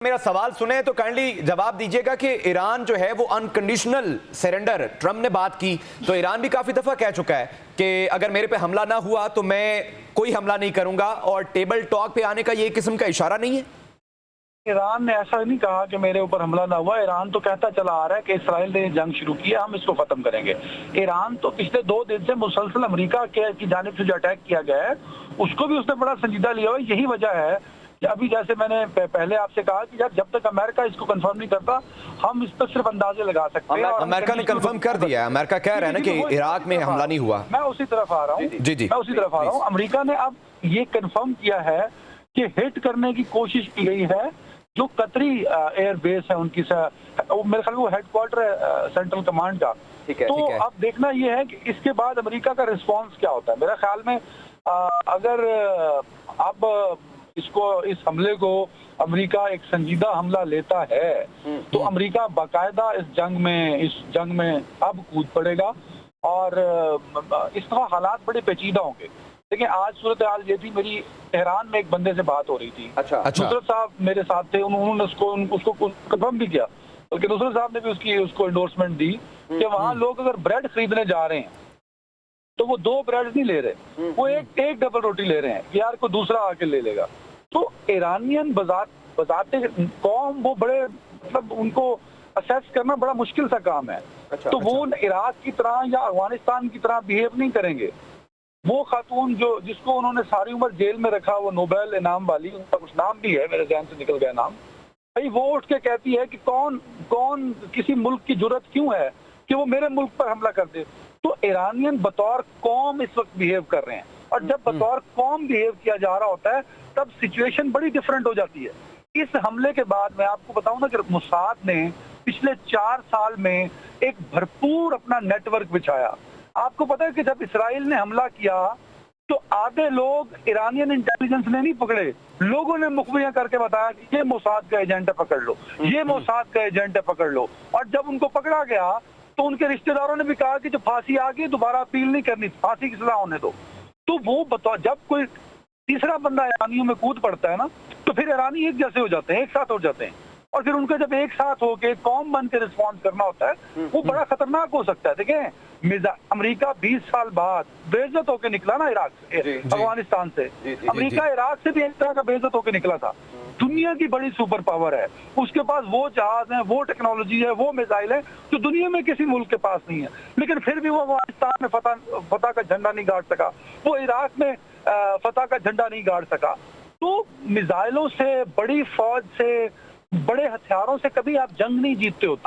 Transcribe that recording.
मेरा सवाल सुने तो काइंडली जवाब दीजिएगा कि ईरान जो है वो अनकंडीशनल सरेंडर, ट्रम्प ने बात की तो ईरान भी काफी दफा कह चुका है कि अगर मेरे पे हमला ना हुआ तो मैं कोई हमला नहीं करूंगा, और टेबल टॉक पे आने का ये किस्म का इशारा नहीं है। ईरान ने ऐसा नहीं कहा कि मेरे ऊपर हमला ना हुआ। ईरान तो कहता चला आ रहा है कि इसराइल ने जंग शुरू किया, हम इसको खत्म करेंगे। ईरान तो पिछले 2 दिन से मुसलसल अमेरिका की जानिब से जो अटैक किया गया है उसको भी उसने बड़ा संजीदा लिया हुआ है। यही वजह है कि अभी जैसे मैंने पहले आपसे कहा कि यार जब तक अमेरिका इसको कंफर्म नहीं करता हम इस पर सिर्फ अंदाजे लगा सकते हैं। अमेरिका ने कंफर्म कर दिया है, अमेरिका कह रहा है ना कि इराक में हमला नहीं हुआ। मैं उसी तरफ आ रहा हूँ मैं उसी तरफ आ रहा हूँ। अमेरिका ने अब ये कंफर्म किया है कि हिट करने की कोशिश की गई है जो कतरी एयर बेस है उनकी, मेरे ख्याल में वो हेडक्वार्टर है सेंट्रल कमांड का। तो अब देखना ये है कि इसके बाद अमेरिका का रिस्पांस क्या होता है। मेरे ख्याल में अगर अब इस हमले को अमेरिका एक संजीदा हमला लेता है तो अमेरिका बाकायदा इस जंग में अब कूद पड़ेगा और इस तरह हालात बड़े पेचीदा होंगे। देखिए आज सूरत हाल ये थी, मेरी तेहरान में एक बंदे से बात हो रही थी। अच्छा। नुसरत साहब मेरे साथ थे, उन्होंने उसको कंफर्म भी किया, बल्कि नुसरत साहब ने भी उसको एंडोर्समेंट दी कि वहाँ लोग अगर ब्रेड खरीदने जा रहे हैं तो वो 2 ब्रेड नहीं ले रहे, वो एक डबल रोटी ले रहे हैं, यार को दूसरा आके ले लेगा। तो ईरानियन बजाते कौम वो बड़े मतलब उनको असेस करना बड़ा मुश्किल सा काम है। तो वो इराक की तरह या अफगानिस्तान की तरह बिहेव नहीं करेंगे। वो खातून जो जिसको उन्होंने सारी उम्र जेल में रखा, वो नोबेल इनाम वाली, उनका कुछ नाम भी है, मेरे ध्यान से निकल गया नाम भाई, वो उठ के कहती है कि कौन किसी मुल्क की जुर्रत क्यों है कि वो मेरे मुल्क पर हमला कर दे। तो ईरानियन बतौर कौम इस वक्त बिहेव कर रहे हैं, और जब बतौर कौम बिहेव किया जा रहा होता है तब सिचुएशन बड़ी डिफरेंट हो जाती है। इस हमले के बाद मैं आपको बताऊं ना कि मोसाद ने पिछले 4 साल में एक भरपूर अपना नेटवर्क बिछाया। आपको पता है कि जब इसराइल ने हमला किया तो आधे लोग ईरानियन इंटेलिजेंस ने नहीं पकड़े, लोगों ने मुखबिरियां करके बताया कि ये मोसाद का एजेंट है पकड़ लो, ये मोसाद का एजेंट है पकड़ लो। और जब उनको पकड़ा गया तो उनके रिश्तेदारों ने भी कहा कि जो फांसी आ गई दोबारा अपील नहीं करनी, फांसी की सजा होने दो। तो वो बताओ, जब कोई तीसरा बंदा ईरानियों में कूद पड़ता है ना तो फिर ईरानी एक जैसे हो जाते हैं, एक साथ हो जाते हैं, और फिर उनको जब एक साथ होकर कौम बन के रिस्पॉन्स करना होता है वो बड़ा खतरनाक हो सकता है। देखें अमेरिका 20 साल बाद बेइज्जत होकर निकला ना इराक से, अफगानिस्तान से। अमेरिका इराक से भी एक तरह का बेइज्जत होकर निकला था। दुनिया की बड़ी सुपर पावर है, उसके पास वो जहाज है, वो टेक्नोलॉजी है, वो मिसाइल है जो दुनिया में किसी मुल्क के पास नहीं है, लेकिन फिर भी वो अफगानिस्तान में फतह का झंडा नहीं गाड़ सका, वो इराक में फतह का झंडा नहीं गाड़ सका। तो मिसाइलों से, बड़ी फौज से, बड़े हथियारों से कभी आप जंग नहीं जीतते होते।